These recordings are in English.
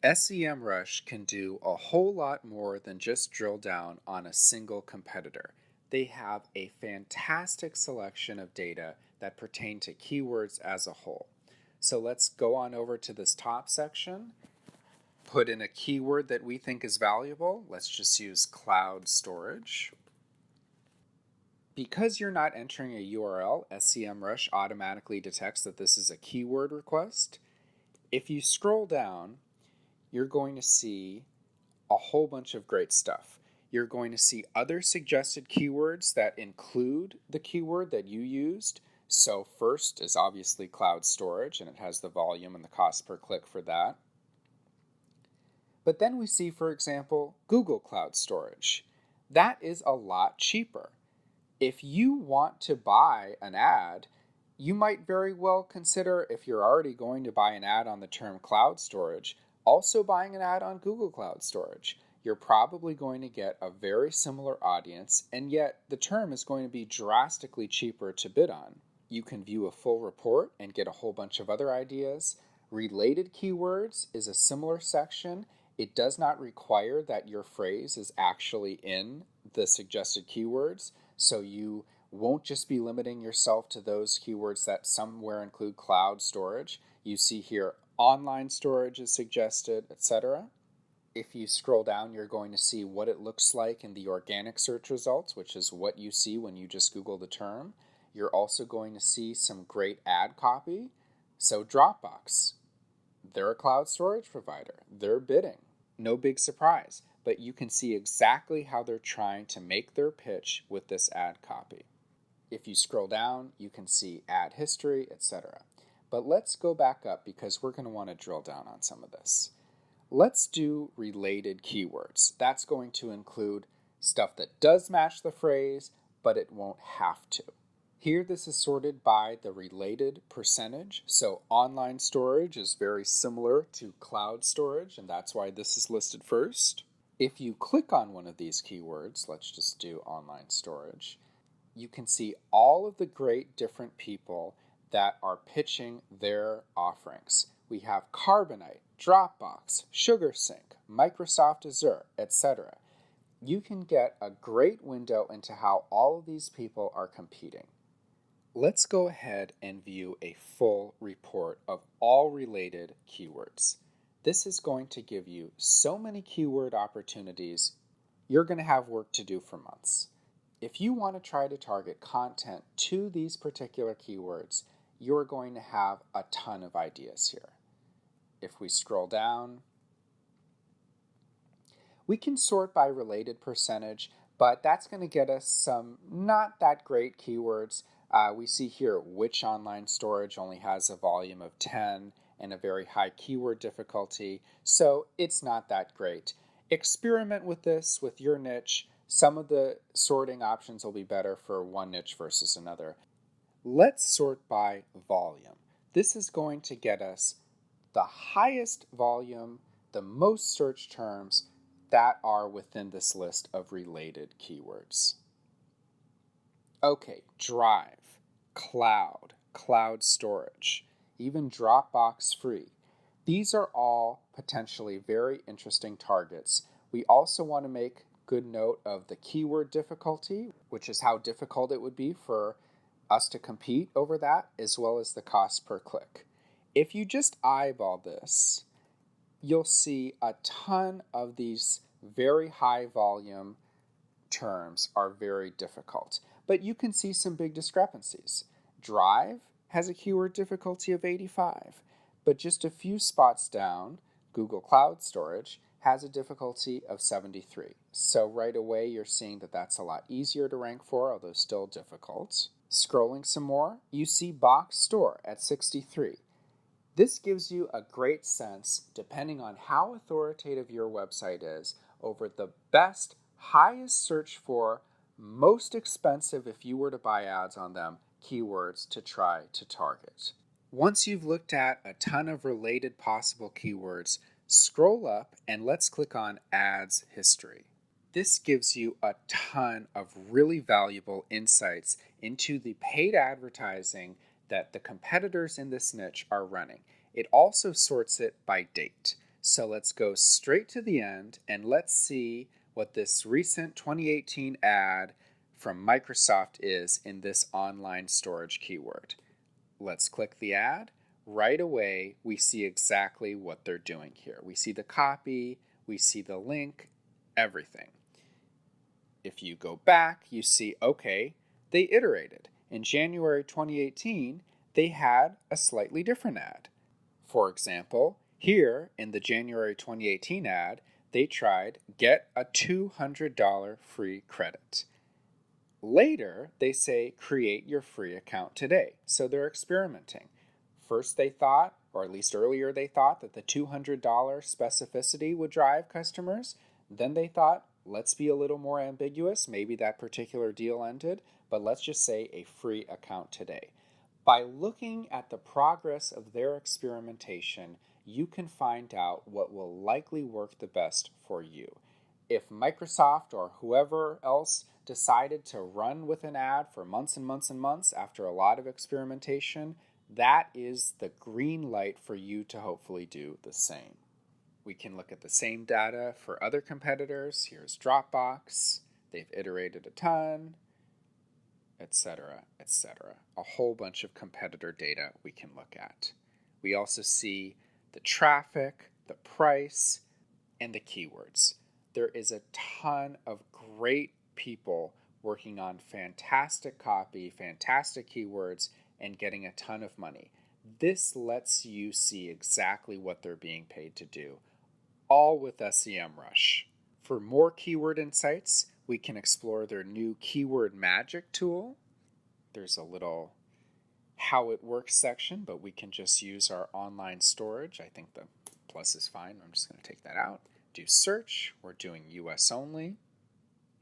Semrush can do a whole lot more than just drill down on a single competitor. They have a fantastic selection of data that pertain to keywords as a whole. So let's go on over to this top section, put in a keyword that we think is valuable. Let's just use cloud storage. Because you're not entering a URL, Semrush automatically detects that this is a keyword request. If you scroll down, you're going to see a whole bunch of great stuff. You're going to see other suggested keywords that include the keyword that you used. So first is obviously cloud storage, and it has the volume and the cost per click for that. But then we see, for example, Google Cloud Storage. That is a lot cheaper. If you want to buy an ad, you might very well consider, if you're already going to buy an ad on the term cloud storage, also buying an ad on Google Cloud Storage. You're probably going to get a very similar audience, and yet the term is going to be drastically cheaper to bid on. You can view a full report and get a whole bunch of other ideas. Related keywords is a similar section. It does not require that your phrase is actually in the suggested keywords, so you won't just be limiting yourself to those keywords that somewhere include cloud storage. You see here online storage is suggested, etc. If you scroll down, you're going to see what it looks like in the organic search results, which is what you see when you just Google the term. You're also going to see some great ad copy. So Dropbox, they're a cloud storage provider. They're bidding. No big surprise, but you can see exactly how they're trying to make their pitch with this ad copy. If you scroll down, you can see ad history, etc. But let's go back up because we're going to want to drill down on some of this. Let's do related keywords. That's going to include stuff that does match the phrase, but it won't have to. Here this is sorted by the related percentage. So online storage is very similar to cloud storage, and that's why this is listed first. If you click on one of these keywords, let's just do online storage, you can see all of the great different people that are pitching their offerings. We have Carbonite, Dropbox, SugarSync, Microsoft Azure, etc. You can get a great window into how all of these people are competing. Let's go ahead and view a full report of all related keywords. This is going to give you so many keyword opportunities, you're going to have work to do for months. If you want to try to target content to these particular keywords, you're going to have a ton of ideas here. If we scroll down, we can sort by related percentage, but that's going to get us some not that great keywords. We see here which online storage only has a volume of 10 and a very high keyword difficulty, so it's not that great. Experiment with this with your niche. Some of the sorting options will be better for one niche versus another. Let's sort by volume. This is going to get us the highest volume, the most search terms that are within this list of related keywords. Okay, Drive, Cloud, Cloud Storage, even Dropbox Free. These are all potentially very interesting targets. We also want to make good note of the keyword difficulty, which is how difficult it would be for us to compete over that, as well as the cost per click. If you just eyeball this, you'll see a ton of these very high volume terms are very difficult. But you can see some big discrepancies. Drive has a keyword difficulty of 85, but just a few spots down, Google Cloud Storage has a difficulty of 73. So right away you're seeing that that's a lot easier to rank for, although still difficult. Scrolling some more, you see Box Store at 63. This gives you a great sense, depending on how authoritative your website is, over the best, highest search for, most expensive if you were to buy ads on them, keywords to try to target. Once you've looked at a ton of related possible keywords, scroll up and let's click on Ads History. This gives you a ton of really valuable insights into the paid advertising that the competitors in this niche are running. It also sorts it by date. So let's go straight to the end and let's see what this recent 2018 ad from Microsoft is in this online storage keyword. Let's click the ad. Right away, we see exactly what they're doing here. We see the copy, we see the link, everything. If you go back, you see, okay, they iterated. In January 2018, they had a slightly different ad. For example, here in the January 2018 ad, they tried get a $200 free credit. Later, they say create your free account today. So they're experimenting. First they thought, or at least earlier they thought, that the $200 specificity would drive customers. Then they thought, let's be a little more ambiguous. Maybe that particular deal ended, but let's just say a free account today. By looking at the progress of their experimentation, you can find out what will likely work the best for you. If Microsoft or whoever else decided to run with an ad for months and months and months after a lot of experimentation, that is the green light for you to hopefully do the same. We can look at the same data for other competitors. Here's Dropbox. They've iterated a ton, etc., etc. A whole bunch of competitor data we can look at. We also see the traffic, the price, and the keywords. There is a ton of great people working on fantastic copy, fantastic keywords, and getting a ton of money. This lets you see exactly what they're being paid to do, all with Semrush. For more keyword insights, we can explore their new Keyword Magic tool. There's a little how it works section, but we can just use our online storage. I think the plus is fine. I'm just going to take that out. Do search. We're doing US only.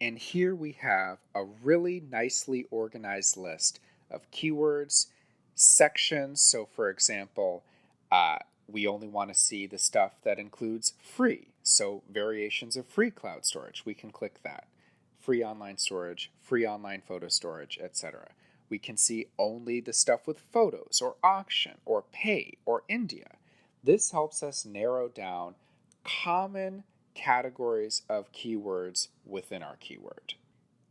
And here we have a really nicely organized list of keywords, sections. So for example, we only want to see the stuff that includes free. So variations of free cloud storage, we can click that. Free online storage, free online photo storage, etc. We can see only the stuff with photos or auction or pay or India. This helps us narrow down common categories of keywords within our keyword.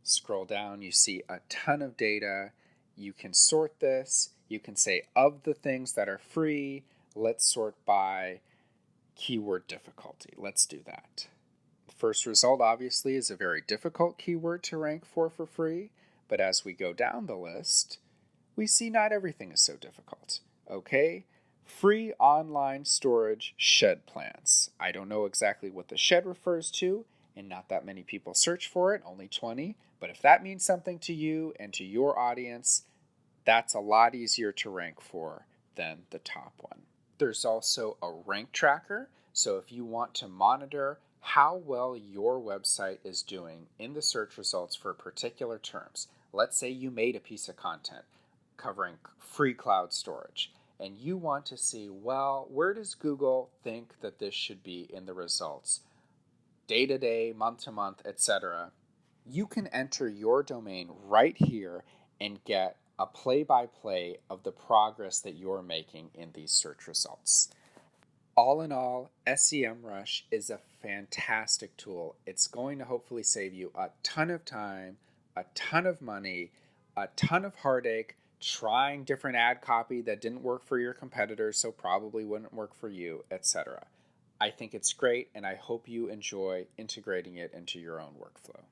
Scroll down, you see a ton of data. You can sort this. You can say of the things that are free, let's sort by keyword difficulty. Let's do that. The first result obviously is a very difficult keyword to rank for free, but as we go down the list, we see not everything is so difficult. Okay, free online storage shed plans. I don't know exactly what the shed refers to, and not that many people search for it, only 20, but if that means something to you and to your audience, that's a lot easier to rank for than the top one. There's also a rank tracker, so if you want to monitor how well your website is doing in the search results for particular terms. Let's say you made a piece of content covering free cloud storage, and you want to see, well, where does Google think that this should be in the results? Day to day, month to month, etc. You can enter your domain right here and get a play-by-play of the progress that you're making in these search results. All in all, Semrush is a fantastic tool. It's going to hopefully save you a ton of time, a ton of money, a ton of heartache, trying different ad copy that didn't work for your competitors, so probably wouldn't work for you, etc. I think it's great, and I hope you enjoy integrating it into your own workflow.